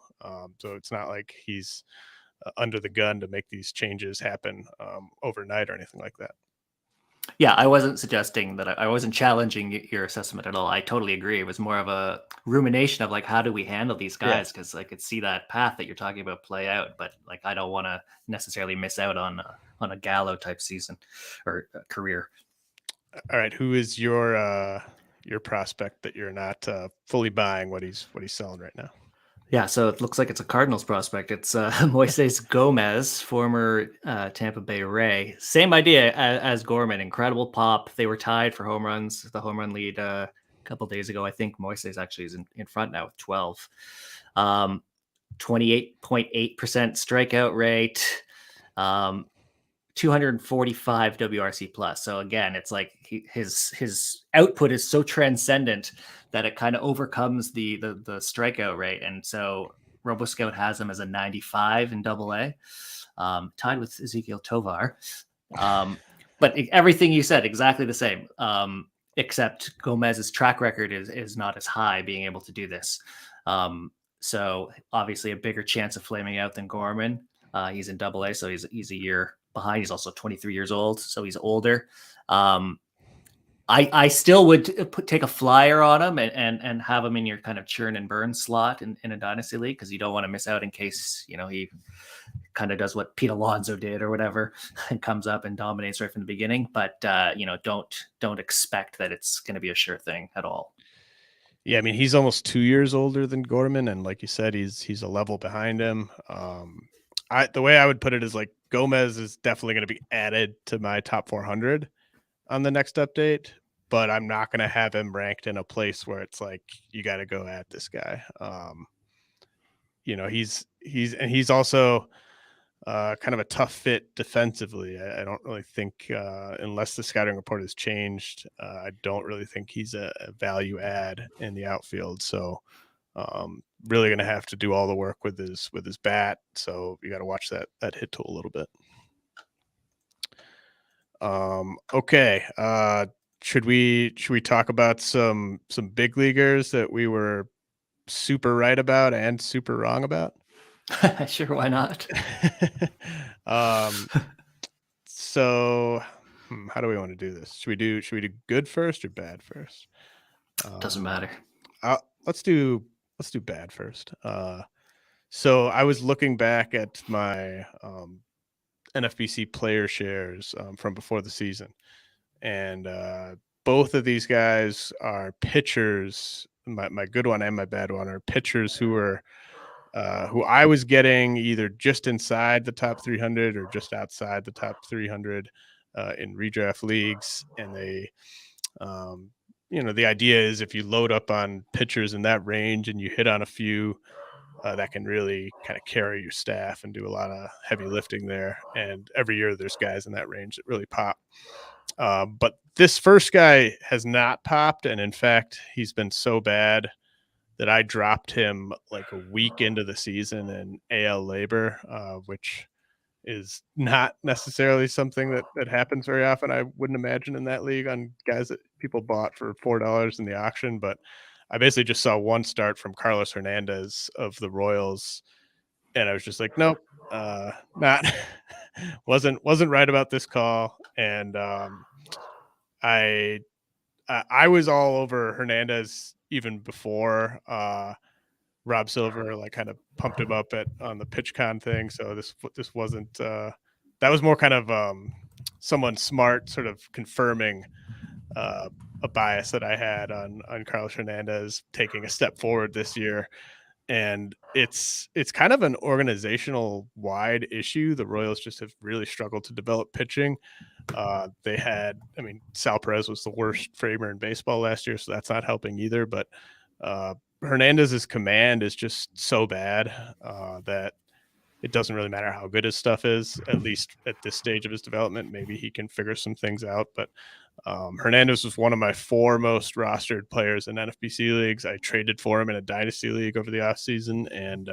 So it's not like he's under the gun to make these changes happen overnight or anything like that. Yeah, I wasn't suggesting that. I wasn't challenging your assessment at all. I totally agree. It was more of a rumination of like, how do we handle these guys? Because I could see that path that you're talking about play out, but like, I don't want to necessarily miss out on a Gallo type season or career. All right, who is your prospect that you're not fully buying what he's selling right now? Yeah, so it looks like it's a Cardinals prospect. It's Moises Gomez, former Tampa Bay Ray. Same idea as Gorman. Incredible pop. They were tied for home runs, the home run lead a couple days ago. I think Moises actually is in front now with 12. 28.8% strikeout rate. 245 WRC plus. So again, it's like his output is so transcendent that it kind of overcomes the strikeout rate. And so RoboScout has him as a 95 in AA, tied with Ezekiel Tovar. But everything you said, exactly the same, except Gomez's track record is not as high being able to do this. So obviously a bigger chance of flaming out than Gorman. He's in AA, so he's a year behind. He's also 23 years old, so he's older. I still would take a flyer on him and have him in your kind of churn and burn slot in a dynasty league, because you don't want to miss out in case, he kind of does what Pete Alonso did or whatever and comes up and dominates right from the beginning. But don't expect that it's going to be a sure thing at all. Yeah, I mean, he's almost 2 years older than Gorman, and like you said, he's a level behind him. The way I would put it is like Gomez is definitely going to be added to my top 400 on the next update, but I'm not going to have him ranked in a place where it's like you got to go at this guy. He's also kind of a tough fit defensively. I don't really think, unless the scouting report has changed, I don't really think he's a value add in the outfield. So really going to have to do all the work with his bat. So you got to watch that hit tool a little bit. Okay. Should we talk about some big leaguers that we were super right about and super wrong about? Sure, why not? So how do we want to do this? Should we do good first or bad first? Doesn't matter. Let's do bad first. So I was looking back at my NFBC player shares from before the season, and both of these guys are pitchers. My good one and my bad one are pitchers who I was getting either just inside the top 300 or just outside the top 300 in redraft leagues. And they, the idea is if you load up on pitchers in that range and you hit on a few, that can really kind of carry your staff and do a lot of heavy lifting there. And every year there's guys in that range that really pop. But this first guy has not popped. And in fact, he's been so bad that I dropped him like a week into the season in AL labor, which is not necessarily something that happens very often. I wouldn't imagine in that league on guys that people bought for $4 in the auction. But I basically just saw one start from Carlos Hernandez of the Royals, and I was just like, nope, not wasn't right about this call. And I was all over Hernandez even before Rob Silver like kind of pumped him up on the PitchCon thing. So this wasn't that was more kind of someone smart sort of confirming a bias that I had on Carlos Hernandez taking a step forward this year. And it's kind of an organizational wide issue. The Royals just have really struggled to develop pitching. They had, Sal Perez was the worst framer in baseball last year, so that's not helping either. But Hernandez's command is just so bad that it doesn't really matter how good his stuff is, at least at this stage of his development. Maybe he can figure some things out. But Hernandez was one of my 4 most rostered players in NFBC leagues. I traded for him in a dynasty league over the offseason, and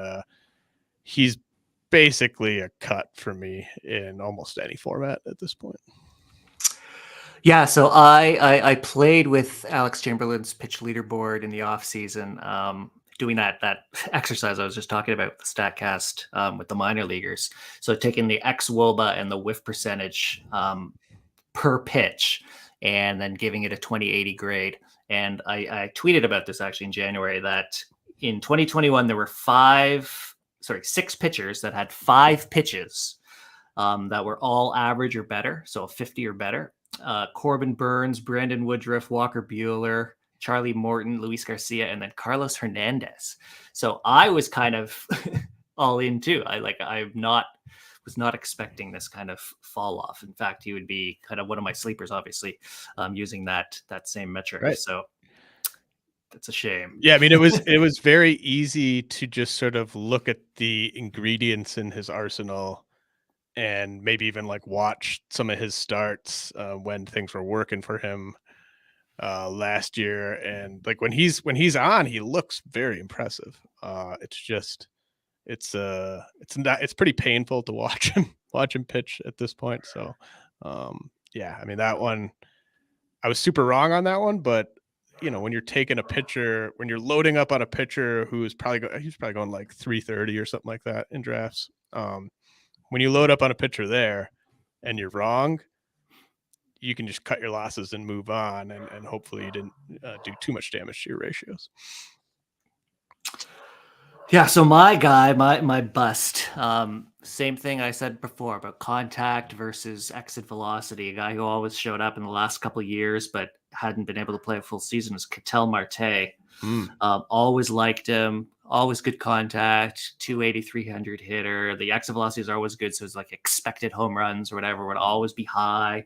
he's basically a cut for me in almost any format at this point. Yeah, so I played with Alex Chamberlain's pitch leaderboard in the off season, doing that exercise I was just talking about, the StatCast with the minor leaguers. So taking the xWOBA and the whiff percentage per pitch, and then giving it a 20/80 grade. And I tweeted about this actually in January that in 2021 there were 6 pitchers that had 5 pitches that were all average or better, so 50 or better. Corbin Burns, Brandon Woodruff, Walker Buehler, Charlie Morton, Luis Garcia, and then Carlos Hernandez. So I was kind of all in too. Was not expecting this kind of fall off. In fact, he would be kind of one of my sleepers, obviously, using that same metric. Right. So that's a shame. Yeah, it was very easy to just sort of look at the ingredients in his arsenal and maybe even like watch some of his starts when things were working for him last year. And like when he's on, he looks very impressive. It's pretty painful to watch him pitch at this point. So that one, I was super wrong on that one, but when you're taking a pitcher, when you're loading up on a pitcher who's probably going like 330 or something like that in drafts. When you load up on a pitcher there and you're wrong, you can just cut your losses and move on, and hopefully you didn't do too much damage to your ratios. Yeah, so my guy, my bust, same thing I said before about contact versus exit velocity. A guy who always showed up in the last couple of years but hadn't been able to play a full season is Ketel Marte. Always liked him, always good contact, 280, 300 hitter. The exit velocities are always good, so it's like expected home runs or whatever would always be high.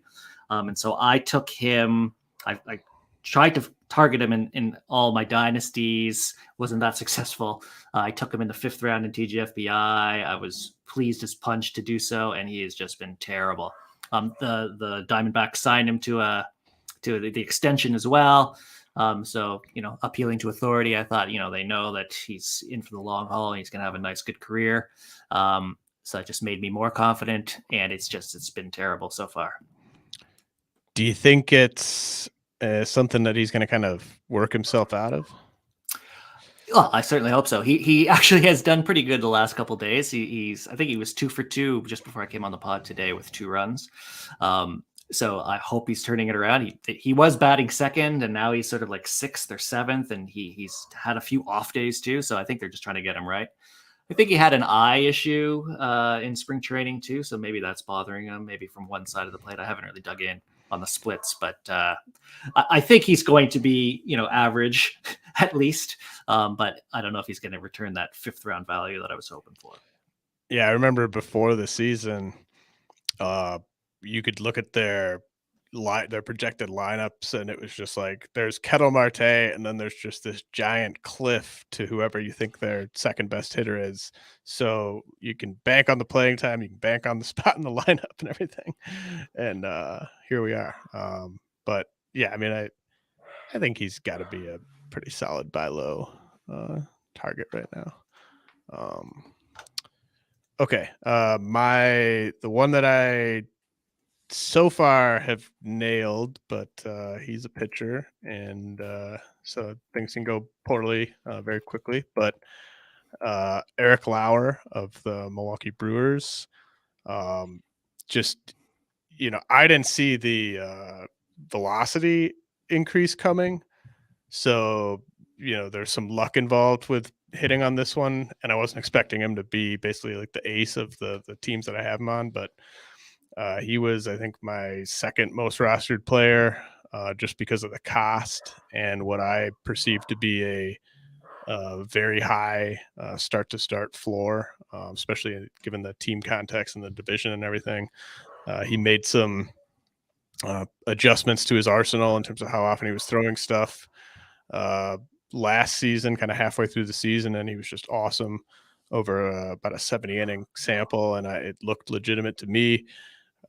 And so I took him. I tried to target him in all my dynasties. Wasn't that successful. I took him in the 5th round in TGFBI. I was pleased as punch to do so, and he has just been terrible. The Diamondbacks signed him to the extension as well. So, appealing to authority, I thought, they know that he's in for the long haul and he's going to have a nice, good career. So it just made me more confident, and it's been terrible so far. Do you think it's something that he's going to kind of work himself out of? Well, I certainly hope so. He actually has done pretty good the last couple of days. I think he was 2 for 2 just before I came on the pod today with 2 runs. So I hope he's turning it around. He was batting second, and now he's sort of like 6th or 7th, and he's had a few off days too. So I think they're just trying to get him right. I think he had an eye issue in spring training too, so maybe that's bothering him. Maybe from one side of the plate. I haven't really dug in on the splits, but I think he's going to be, average at least. But I don't know if he's going to return that 5th round value that I was hoping for. Yeah, I remember before the season, you could look at their projected lineups, and it was just like there's Ketel Marte, and then there's just this giant cliff to whoever you think their second best hitter is. So you can bank on the playing time, you can bank on the spot in the lineup and everything. And here we are. But yeah, I mean, I think he's got to be a pretty solid buy low target right now. Okay, the one that I so far have nailed, but he's a pitcher, and so things can go poorly very quickly. But Eric Lauer of the Milwaukee Brewers, just I didn't see the velocity increase coming, so there's some luck involved with hitting on this one, and I wasn't expecting him to be basically like the ace of the teams that I have him on, but he was, I think, my second most rostered player just because of the cost and what I perceived to be a very high start-to-start floor, especially given the team context and the division and everything. He made some adjustments to his arsenal in terms of how often he was throwing stuff last season, kind of halfway through the season, and he was just awesome over about a 70-inning sample, and it looked legitimate to me.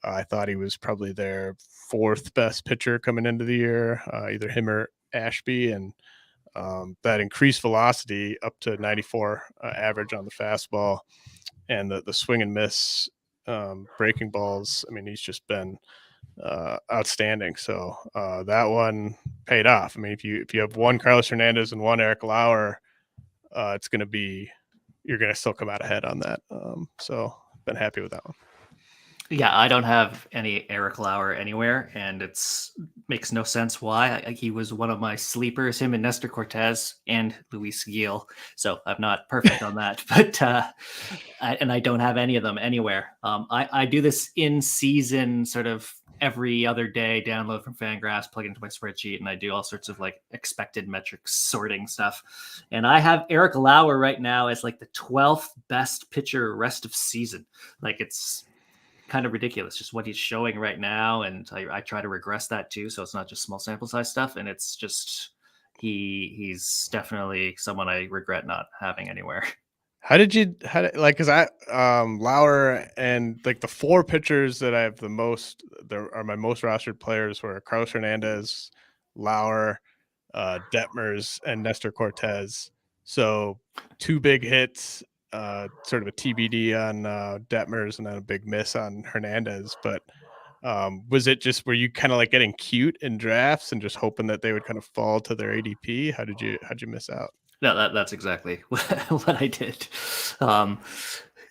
I thought he was probably their 4th best pitcher coming into the year, either him or Ashby, and that increased velocity up to 94 average on the fastball, and the swing and miss breaking balls. I mean, he's just been outstanding. So that one paid off. I mean, if you have one Carlos Hernandez and one Eric Lauer, it's going to be, you're going to still come out ahead on that. So been happy with that one. Yeah, I don't have any Eric Lauer anywhere, and makes no sense why. He was one of my sleepers, him and Nestor Cortez and Luis Gil. So I'm not perfect on that, but I don't have any of them anywhere. I do this in season sort of every other day, download from Fangraphs, plug into my spreadsheet, and I do all sorts of like expected metrics sorting stuff. And I have Eric Lauer right now as like the 12th best pitcher rest of season. Like, it's kind of ridiculous just what he's showing right now, and I try to regress that too, so it's not just small sample size stuff, and it's just he's definitely someone I regret not having anywhere. Because Lauer and like the 4 pitchers that I have the most, there are my most rostered players, were Carlos Hernandez, Lauer, Detmers, and Nestor Cortez. So 2 big hits, sort of a TBD on Detmers, and then a big miss on Hernandez. But was it just, were you kind of like getting cute in drafts and just hoping that they would kind of fall to their ADP? How'd you miss out? No, that's exactly what I did.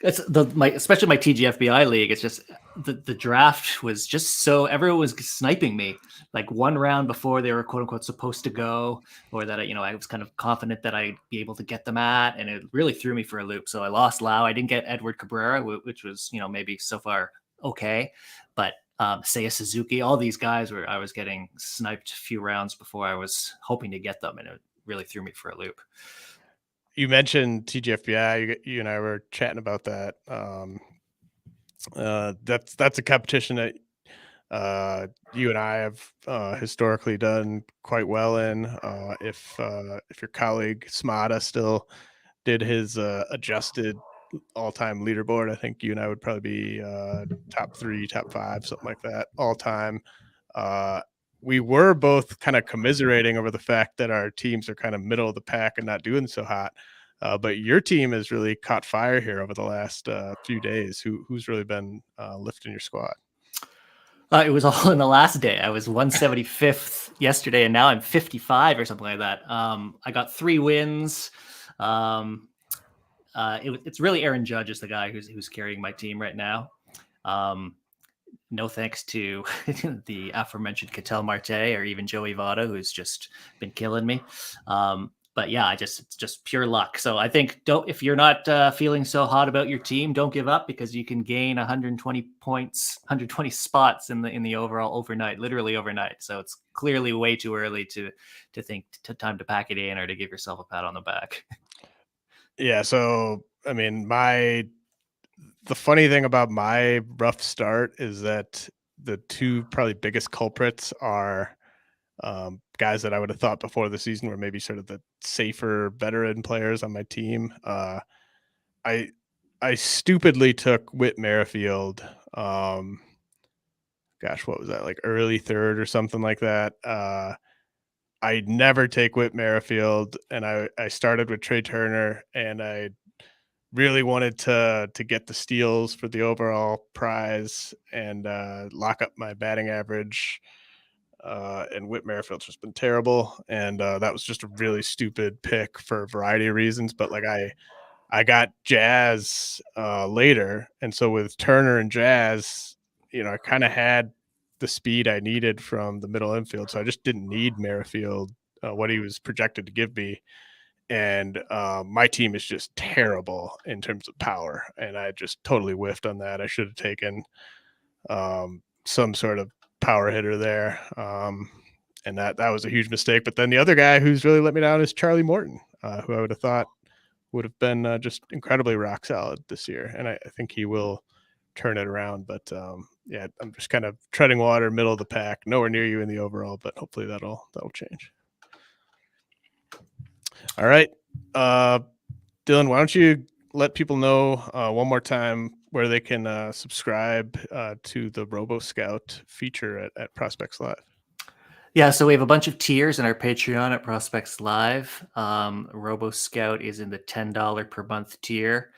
It's especially my TGFBI league. It's just the draft was just so everyone was sniping me like one round before they were quote unquote supposed to go, or that I was kind of confident that I'd be able to get them at, and it really threw me for a loop. So I lost Lau. I didn't get Edward Cabrera, which was maybe so far okay, but Seiya Suzuki, all these guys were I was getting sniped a few rounds before I was hoping to get them, and it really threw me for a loop. You mentioned TGFBI. You and I were chatting about that. That's a competition that you and I have historically done quite well in. If your colleague Smada still did his adjusted all-time leaderboard, I think you and I would probably be top 3, top 5, something like that all time. We were both kind of commiserating over the fact that our teams are kind of middle of the pack and not doing so hot. But your team has really caught fire here over the last few days. Who's really been lifting your squad? It was all in the last day. I was 175th yesterday, and now I'm 55 or something like that. I got 3 wins. It's really Aaron Judge is the guy who's carrying my team right now. No thanks to the aforementioned Ketel Marte or even Joey Votto, who's just been killing me. But yeah, it's just pure luck. So I think if you're not feeling so hot about your team, don't give up, because you can gain 120 points, 120 spots in the overall overnight, literally overnight. So it's clearly way too early to think time to pack it in or to give yourself a pat on the back. Yeah. So I mean, the funny thing about my rough start is that the two probably biggest culprits are guys that I would have thought before the season were maybe sort of the safer veteran players on my team. I stupidly took Whit Merrifield. Gosh, what was that, like early third or something like that? I never take Whit Merrifield, and I started with Trey Turner, and I really wanted to get the steals for the overall prize and lock up my batting average. And Whit Merrifield's just been terrible, and that was just a really stupid pick for a variety of reasons. But like I got Jazz later, and so with Turner and Jazz, I kind of had the speed I needed from the middle infield, so I just didn't need Merrifield, what he was projected to give me. And my team is just terrible in terms of power, and I just totally whiffed on that. I should have taken some sort of power hitter there, and that was a huge mistake. But then the other guy who's really let me down is Charlie Morton, who I would have thought would have been just incredibly rock solid this year, and I think he will turn it around. But yeah, I'm just kind of treading water, middle of the pack, nowhere near you in the overall, but hopefully that'll change. All right, Dylan, why don't you let people know one more time where they can subscribe to the Robo Scout feature at Prospects Live? Yeah, so we have a bunch of tiers in our Patreon at Prospects Live. Robo Scout is in the $10 per month tier.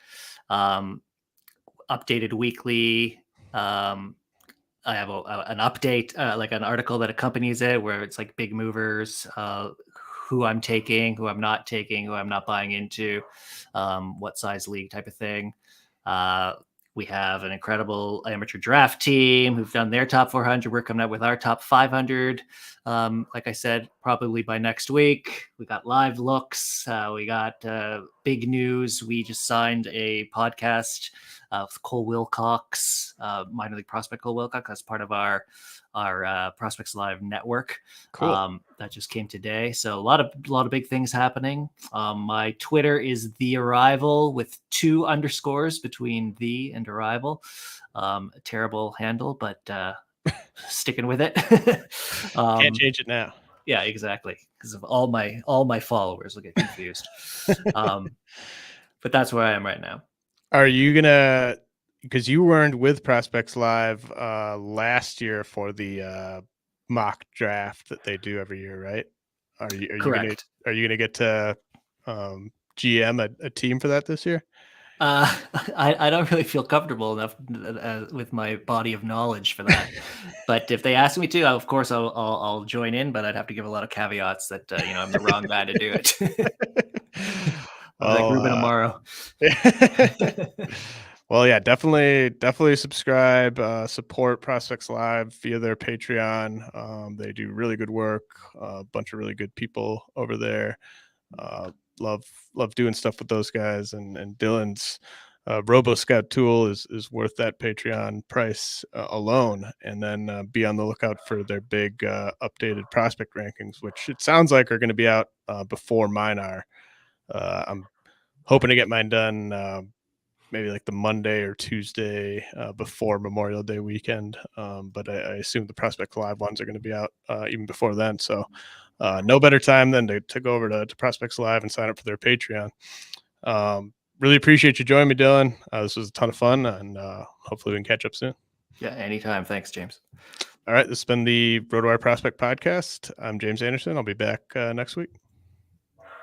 Updated weekly. I have an update, like an article that accompanies it, where it's like big movers, who I'm taking, who I'm not taking, who I'm not buying into, what size league type of thing. We have an incredible amateur draft team who've done their top 400. We're coming up with our top 500. Like I said, probably by next week. We got live looks. We got big news. We just signed a podcast with Cole Wilcox, minor league prospect Cole Wilcox, as part of our Prospects Live network. Cool. That just came today. So a lot of big things happening. My Twitter is The Arrival with 2 underscores between the and Arrival. A terrible handle, but sticking with it. Can't change it now. Yeah, exactly. Because of all my followers will get confused. But that's where I am right now. Are you gonna, because you weren't with Prospects Live last year for the mock draft that they do every year, right? Correct. Are you gonna get to GM a team for that this year? I don't really feel comfortable enough with my body of knowledge for that. But if they ask me to, of course I'll join in. But I'd have to give a lot of caveats that I'm the wrong guy to do it. Like Ruben Amaro. Well, yeah, definitely subscribe, support Prospects Live via their Patreon. They do really good work. A bunch of really good people over there. Love doing stuff with those guys, and Dylan's Robo Scout tool is worth that Patreon price alone. And then be on the lookout for their big updated prospect rankings, which it sounds like are going to be out before mine are. I'm hoping to get mine done maybe like the Monday or Tuesday before Memorial Day weekend. But I assume the Prospect Live ones are going to be out even before then. So no better time than to go over to Prospects Live and sign up for their Patreon. Really appreciate you joining me, Dylan. This was a ton of fun, and hopefully we can catch up soon. Yeah, anytime. Thanks, James. All right, this has been the RotoWire Prospect Podcast. I'm James Anderson. I'll be back next week.